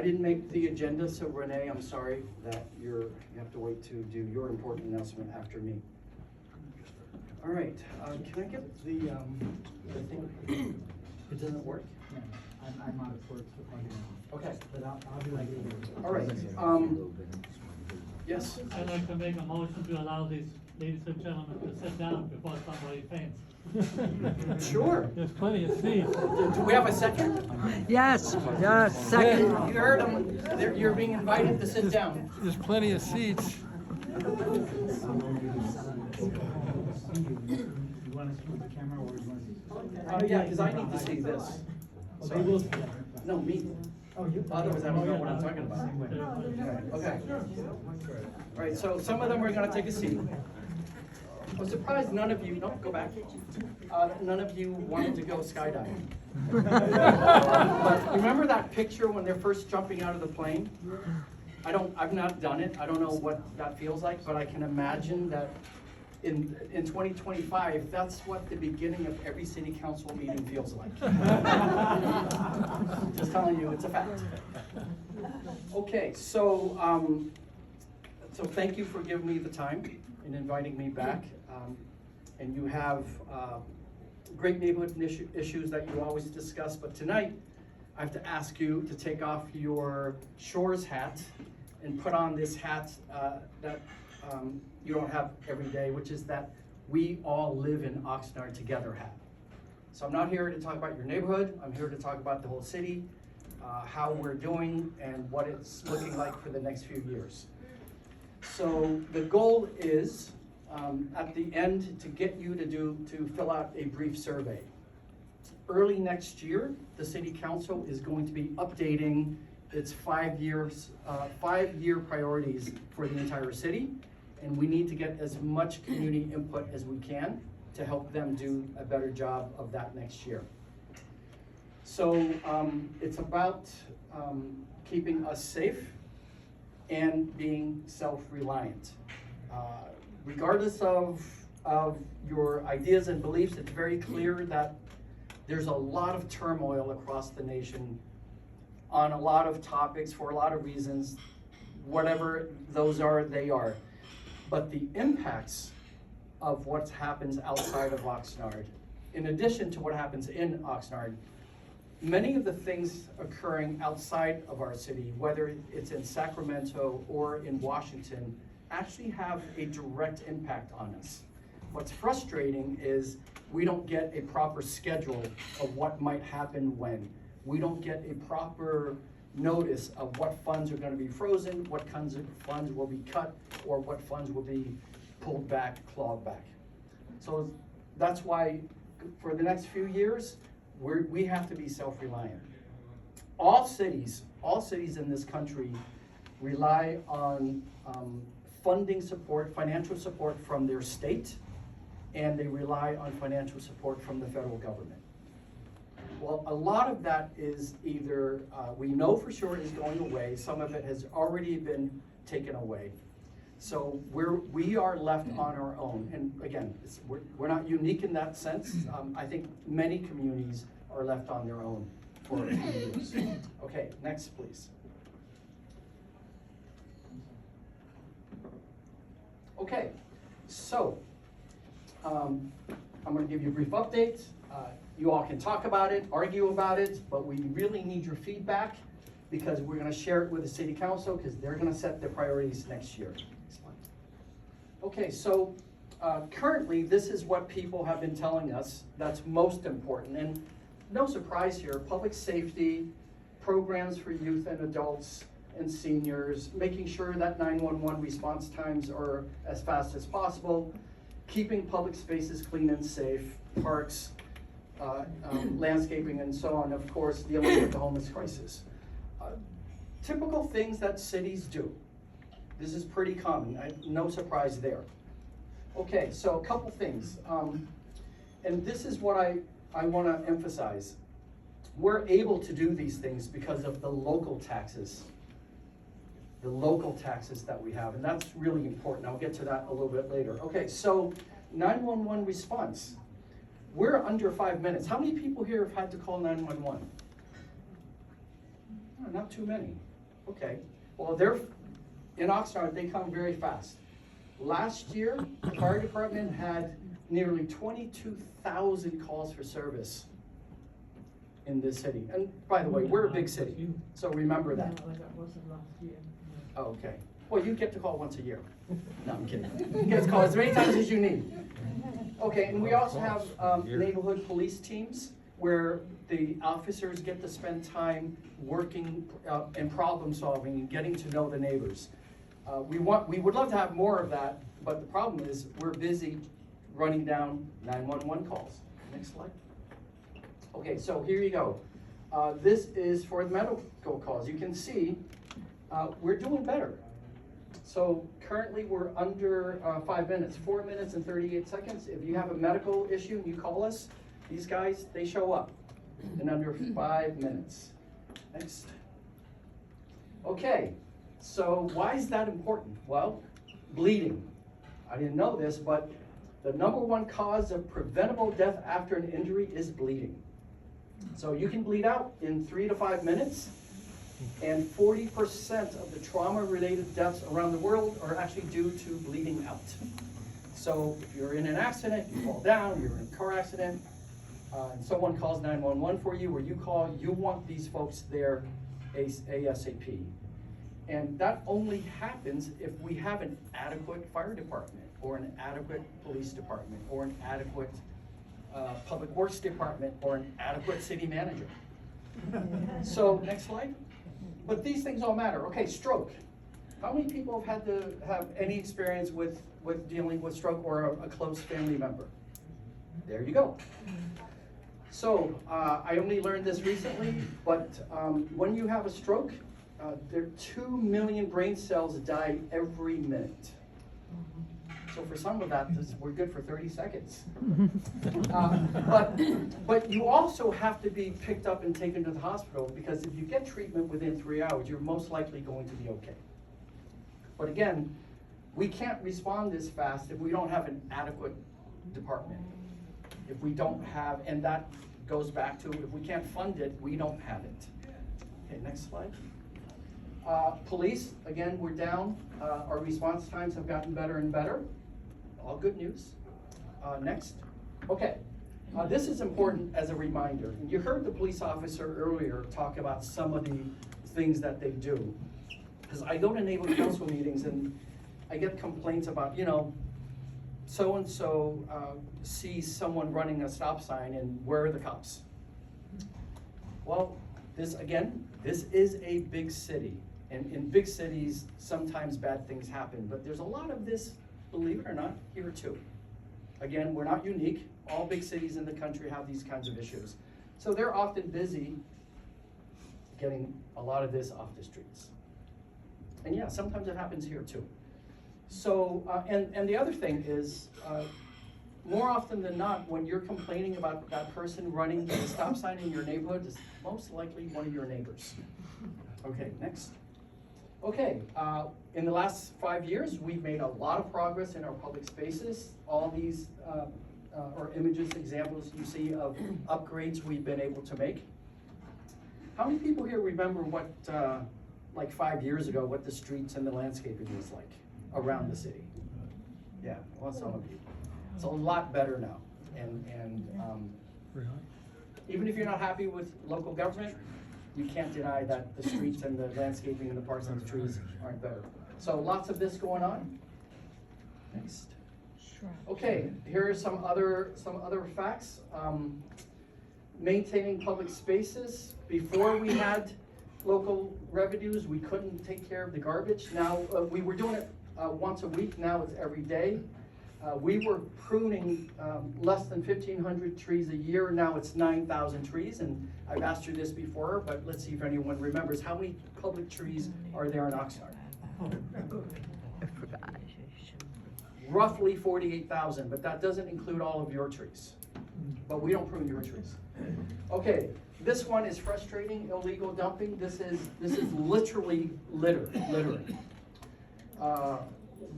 I didn't make the agenda, so Renee, I'm sorry that you have to wait to do your important announcement after me. All right, can I get the thing? It doesn't work? Yeah, I'm on it for it to plug in. Okay. But I'll be like it. All right, yes? I'd like to make a motion to allow these ladies and gentlemen to sit down before somebody faints. Sure. There's plenty of seats. Do we have a second? Yes, yes, second. You heard them, you're being invited to sit down. There's plenty of seats. You want us to move the camera or you want to? Yeah, because I need to see this. So they will. No, me. Oh, you? Otherwise, I don't know what I'm talking about. Okay. All right, so some of them are gonna take a seat. I'm surprised none of you, no, go back. None of you wanted to go skydiving. But remember that picture when they're first jumping out of the plane? I've not done it. I don't know what that feels like, but I can imagine that in 2025, that's what the beginning of every city council meeting feels like. Just telling you, it's a fact. Okay, so thank you for giving me the time and inviting me back. And you have great neighborhood issues that you always discuss, but tonight I have to ask you to take off your Shores hat and put on this hat that you don't have every day, which is that we all live in Oxnard together hat. So I'm not here to talk about your neighborhood, I'm here to talk about the whole city, how we're doing and what it's looking like for the next few years. So the goal is at the end to get you to fill out a brief survey. Early next year, the city council is going to be updating its 5 year priorities for the entire city, and we need to get as much community input as we can to help them do a better job of that next year. So it's about keeping us safe and being self-reliant. Regardless of your ideas and beliefs, it's very clear that there's a lot of turmoil across the nation on a lot of topics for a lot of reasons. Whatever those are, they are. But the impacts of what happens outside of Oxnard, in addition to what happens in Oxnard, many of the things occurring outside of our city, whether it's in Sacramento or in Washington, actually have a direct impact on us. What's frustrating is we don't get a proper schedule of what might happen when. We don't get a proper notice of what funds are going to be frozen, what kinds of funds will be cut, or what funds will be pulled back, clawed back. So that's why for the next few years, we have to be self-reliant. All cities in this country rely on funding support, financial support from their state, and they rely on financial support from the federal government. Well, a lot of that is either, we know for sure is going away, some of it has already been taken away. So we are left on our own, and again, we're not unique in that sense. I think many communities are left on their own for a few years. Okay, next please. Okay, so I'm going to give you a brief update. You all can talk about it, argue about it, but we really need your feedback because we're going to share it with the city council because they're going to set the priorities next year. Okay, so currently this is what people have been telling us that's most important, and no surprise here, public safety, programs for youth and adults and seniors, making sure that 911 response times are as fast as possible, keeping public spaces clean and safe, parks, landscaping and so on, of course, dealing with the homeless crisis. Typical things that cities do. This is pretty common, no surprise there. Okay, so a couple things. And this is what I want to emphasize. We're able to do these things because of the local taxes. The local taxes that we have, and that's really important. I'll get to that a little bit later. Okay, so 911 response. We're under 5 minutes. How many people here have had to call 911? Oh, not too many. Okay, well, in Oxnard, they come very fast. Last year, the fire department had nearly 22,000 calls for service in this city. And by the way, we're a big city, so remember that. No, that wasn't last year. Oh, okay. Well, you get to call once a year. No, I'm kidding. You get to call as many times as you need. Okay, and we also have neighborhood police teams where the officers get to spend time working and problem solving and getting to know the neighbors. We would love to have more of that, but the problem is we're busy running down 911 calls. Next slide. Okay, so here you go. This is for the medical calls. You can see we're doing better. So currently we're under 5 minutes, 4 minutes and 38 seconds. If you have a medical issue and you call us, these guys, they show up in under 5 minutes. Next. Okay, so why is that important? Well, bleeding. I didn't know this, but the #1 cause of preventable death after an injury is bleeding. So you can bleed out in 3 to 5 minutes, and 40% of the trauma-related deaths around the world are actually due to bleeding out. So if you're in an accident, you fall down, you're in a car accident, and someone calls 911 for you, or you call, you want these folks there ASAP. And that only happens if we have an adequate fire department, or an adequate police department, or an adequate public works department, or an adequate city manager. So, next slide. But these things all matter. Okay, stroke. How many people have had to have any experience with dealing with stroke or a close family member? There you go. So, I only learned this recently, but when you have a stroke, there 2 million brain cells die every minute. So for some of that, we're good for 30 seconds. But you also have to be picked up and taken to the hospital, because if you get treatment within 3 hours, you're most likely going to be okay. But again, we can't respond this fast if we don't have an adequate department. If we don't have, and that goes back to, if we can't fund it, we don't have it. Okay, next slide. Police, again, we're down. Our response times have gotten better and better. All good news. Next. Okay. This is important as a reminder. And you heard the police officer earlier talk about some of the things that they do. Because I go to neighborhood council meetings and I get complaints about, so-and-so sees someone running a stop sign and where are the cops? Well, this is a big city. And in big cities, sometimes bad things happen, but there's a lot of this, believe it or not, here too. Again, we're not unique. All big cities in the country have these kinds of issues. So they're often busy getting a lot of this off the streets. And yeah, sometimes it happens here too. So, and the other thing is, more often than not, when you're complaining about that person running the stop sign in your neighborhood, it's most likely one of your neighbors. Okay, next. Okay, in the last 5 years, we've made a lot of progress in our public spaces. All these are images, examples you see of upgrades we've been able to make. How many people here remember what, like 5 years ago, what the streets and the landscaping was like around the city? Yeah, well, some of you. It's a lot better now. And even if you're not happy with local government, you can't deny that the streets and the landscaping and the parks and the trees aren't better. So lots of this going on. Next. Okay, here are some other facts. Maintaining public spaces. Before we had local revenues, we couldn't take care of the garbage. Now, we were doing it once a week, now it's every day. We were pruning less than 1,500 trees a year, now it's 9,000 trees, and I've asked you this before, but let's see if anyone remembers. How many public trees are there in Oxnard? Roughly 48,000, but that doesn't include all of your trees. But we don't prune your trees. Okay, this one is frustrating, illegal dumping. This is literally littering.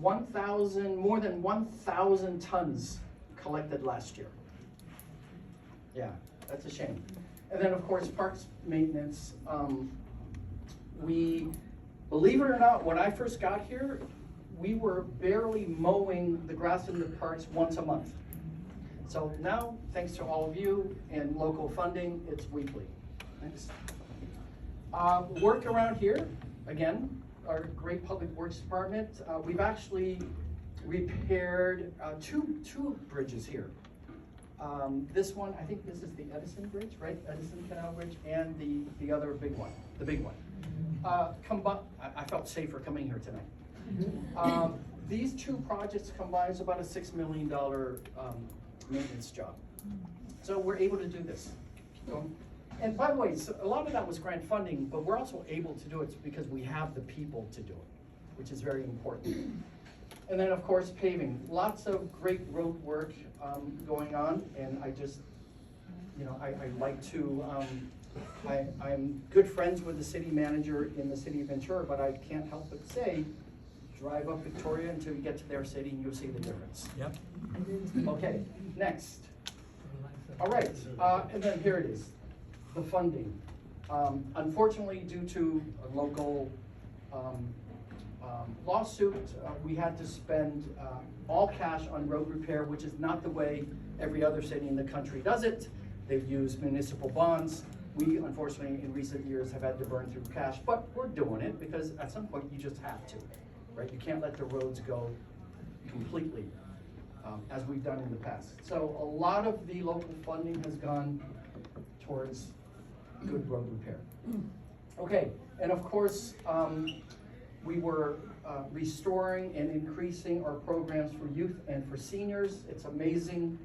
More than 1,000 tons collected last year. Yeah, that's a shame. And then of course, parks maintenance. We Believe it or not, when I first got here, we were barely mowing the grass in the parks once a month. So now, thanks to all of you and local funding, it's weekly. Next. Work around here, again, our great public works department. We've actually repaired two bridges here. This one, I think this is the Edison Bridge, right? Edison Canal Bridge, and the other big one, the big one. I felt safer coming here tonight. These two projects combined is about a $6 million maintenance job. So we're able to do this. And by the way, so a lot of that was grant funding, but we're also able to do it because we have the people to do it, which is very important. And then, of course, paving. Lots of great road work going on, and I just, I like to, I'm good friends with the city manager in the city of Ventura, but I can't help but say, drive up Victoria until you get to their city and you'll see the difference. Yep. Okay, next. All right, and then here it is, the funding. Unfortunately, due to a local lawsuit, we had to spend all cash on road repair, which is not the way every other city in the country does it. They've used municipal bonds. We, unfortunately, in recent years have had to burn through cash, but we're doing it because at some point you just have to, right? You can't let the roads go completely, as we've done in the past. So a lot of the local funding has gone towards good road repair. Okay, and of course, we were restoring and increasing our programs for youth and for seniors. It's amazing.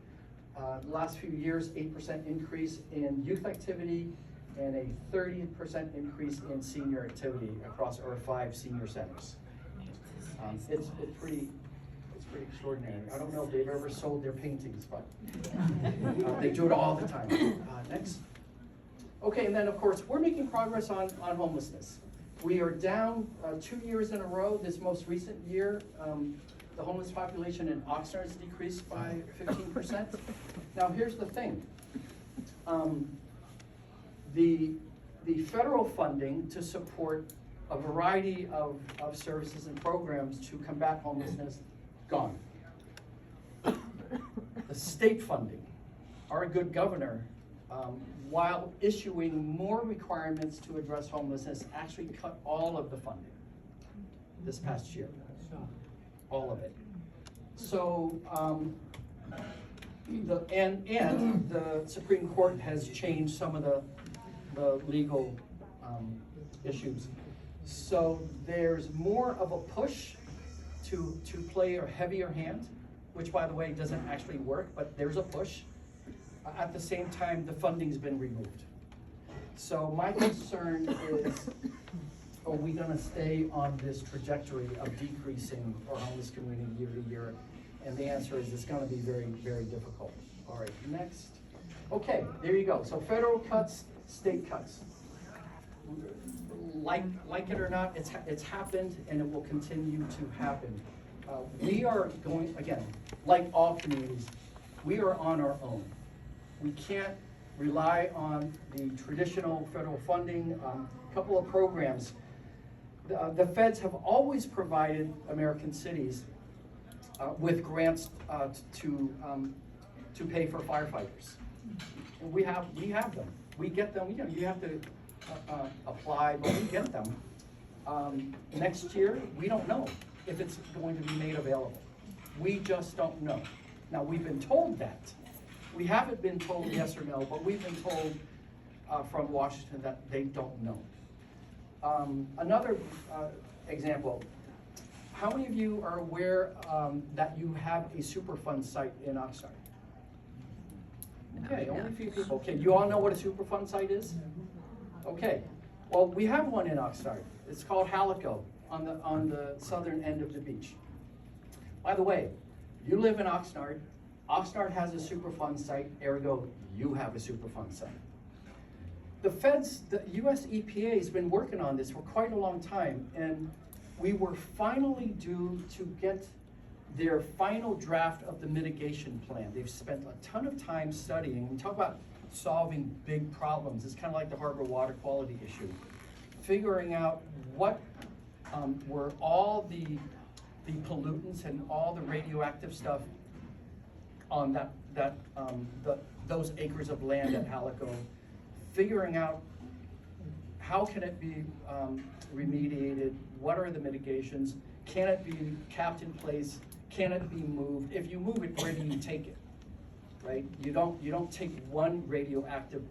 The last few years, 8% increase in youth activity and a 30% increase in senior activity across our 5 senior centers. It's pretty extraordinary. I don't know if they've ever sold their paintings, but they do it all the time. Next. Okay, and then of course, we're making progress on homelessness. We are down 2 years in a row. This most recent year, the homeless population in Oxnard has decreased by 15%. Now here's the thing. The federal funding to support a variety of services and programs to combat homelessness, gone. The state funding, our good governor, while issuing more requirements to address homelessness, actually cut all of the funding this past year. All of it. So, the Supreme Court has changed some of the legal issues. So there's more of a push to play a heavier hand, which by the way doesn't actually work, but there's a push. At the same time, the funding's been removed. So my concern is, are we gonna stay on this trajectory of decreasing our homeless community year to year? And the answer is it's gonna be very, very difficult. All right, next. Okay, there you go. So federal cuts, state cuts. Like it or not, it's happened and it will continue to happen. We are going, again, like all communities, we are on our own. We can't rely on the traditional federal funding. A couple of programs. The feds have always provided American cities with grants to pay for firefighters. And we have them. We get them. You have to apply, but we get them. Next year, we don't know if it's going to be made available. We just don't know. Now, we've been told that. We haven't been told yes or no, but we've been told from Washington that they don't know. Another example, how many of you are aware that you have a Superfund site in Oxnard? Okay, only a few people. Okay, you all know what a Superfund site is? Okay, well, we have one in Oxnard. It's called Halico on the southern end of the beach. By the way, you live in Oxnard. Oxnard has a Superfund site, ergo, you have a Superfund site. The feds, the US EPA has been working on this for quite a long time, and we were finally due to get their final draft of the mitigation plan. They've spent a ton of time studying. We talk about solving big problems. It's kind of like the harbor water quality issue. Figuring out what were all the pollutants and all the radioactive stuff on those acres of land at Halico, figuring out how can it be remediated, what are the mitigations, can it be capped in place, can it be moved? If you move it, where do you take it, right? You don't take one radioactive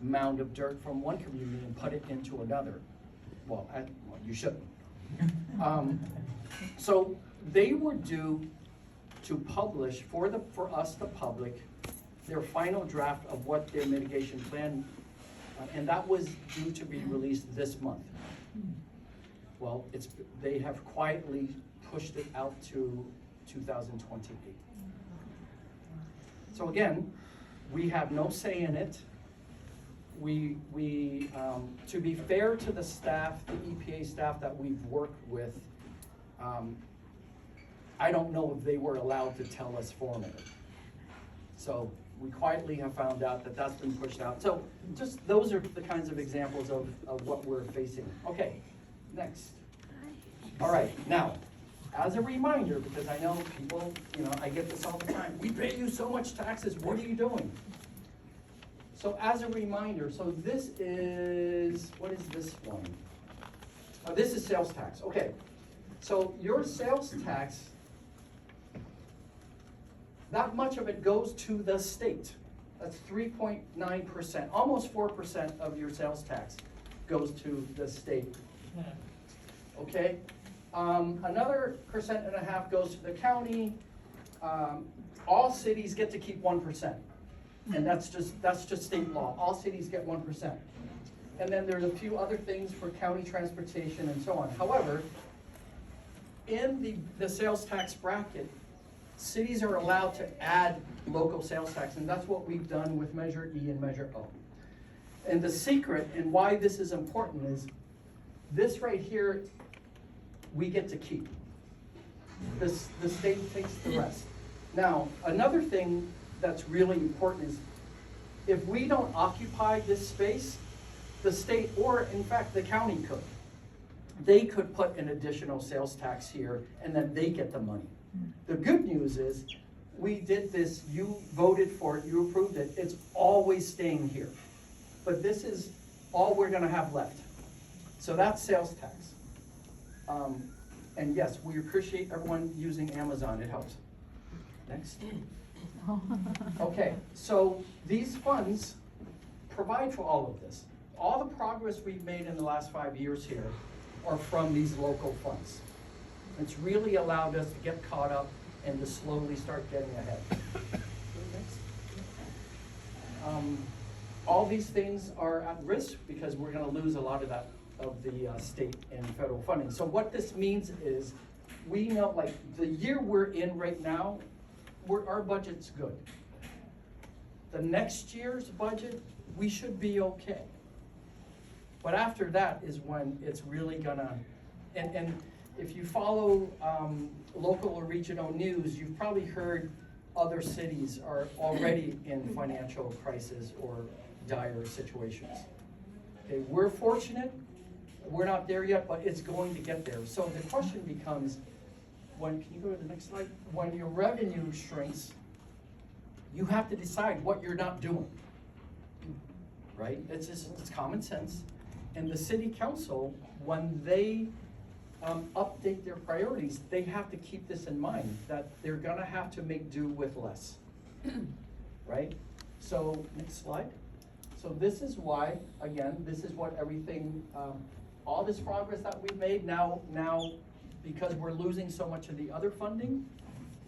mound of dirt from one community and put it into another. Well, you shouldn't. So they were due to publish for us, the public, their final draft of what their mitigation plan, and that was due to be released this month. Well, they have quietly pushed it out to 2028. So again, we have no say in it. We to be fair to the staff, the EPA staff that we've worked with, I don't know if they were allowed to tell us formally. So we quietly have found out that that's been pushed out. So just those are the kinds of examples of what we're facing. Okay, next. All right, now, as a reminder, because I know people, I get this all the time, we pay you so much taxes, what are you doing? So as a reminder, so this is, what is this one? This is sales tax, okay. So your sales tax, that much of it goes to the state. That's 3.9%, almost 4% of your sales tax goes to the state. Okay, another 1.5% goes to the county. All cities get to keep 1%, and that's just state law. All cities get 1%, and then there's a few other things for county transportation and so on. However, in the sales tax bracket, cities are allowed to add local sales tax, and that's what we've done with Measure E and Measure O. And the secret and why this is important is this right here, we get to keep. The state takes the rest. Now, another thing that's really important is if we don't occupy this space, the state, or in fact the county could. They could put an additional sales tax here and then they get the money. The good news is we did this, you voted for it, you approved it, it's always staying here. But this is all we're gonna have left. So that's sales tax. And yes, we appreciate everyone using Amazon, it helps. Next. Okay, so these funds provide for all of this. All the progress we've made in the last 5 years here are from these local funds. It's really allowed us to get caught up and to slowly start getting ahead. All these things are at risk because we're gonna lose a lot of that, of the state and federal funding. So what this means is, we know, like, the year we're in right now, our budget's good. The next year's budget, we should be okay. But after that is when it's really gonna, and if you follow local or regional news, you've probably heard other cities are already in financial crisis or dire situations. Okay, we're fortunate, we're not there yet, but it's going to get there. So the question becomes, can you go to the next slide? When your revenue shrinks, you have to decide what you're not doing, right? It's common sense. And the city council, when they update their priorities, they have to keep this in mind, that they're gonna have to make do with less, right? So, next slide. So this is why, again, this is what everything, all this progress that we've made, now, because we're losing so much of the other funding,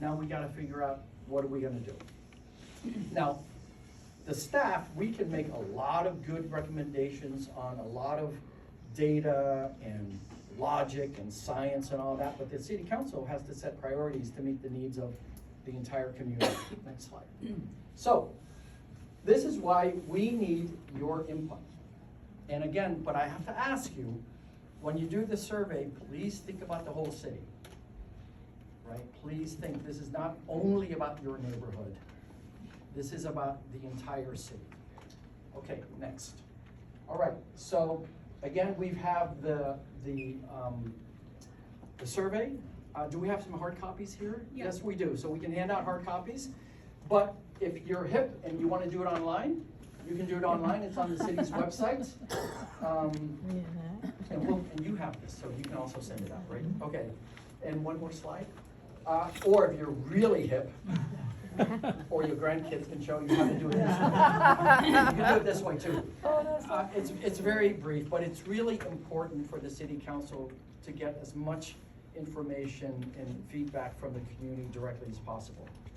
now we gotta figure out what are we gonna do. Now, the staff, we can make a lot of good recommendations on a lot of data and logic and science and all that, but the city council has to set priorities to meet the needs of the entire community. Next slide. So, this is why we need your input. And again, but I have to ask you, when you do the survey, please think about the whole city, right? Please think this is not only about your neighborhood. This is about the entire city. Okay, next. All right, so Again, we have the survey. Do we have some hard copies here? Yeah. Yes, we do. So we can hand out hard copies. But if you're hip and you want to do it online, you can do it online. It's on the city's website. And you have this, so you can also send it out, right? Okay. And one more slide. Or if you're really hip, or your grandkids can show you how to do it this way. You can do it this way too. It's very brief, but it's really important for the city council to get as much information and feedback from the community directly as possible.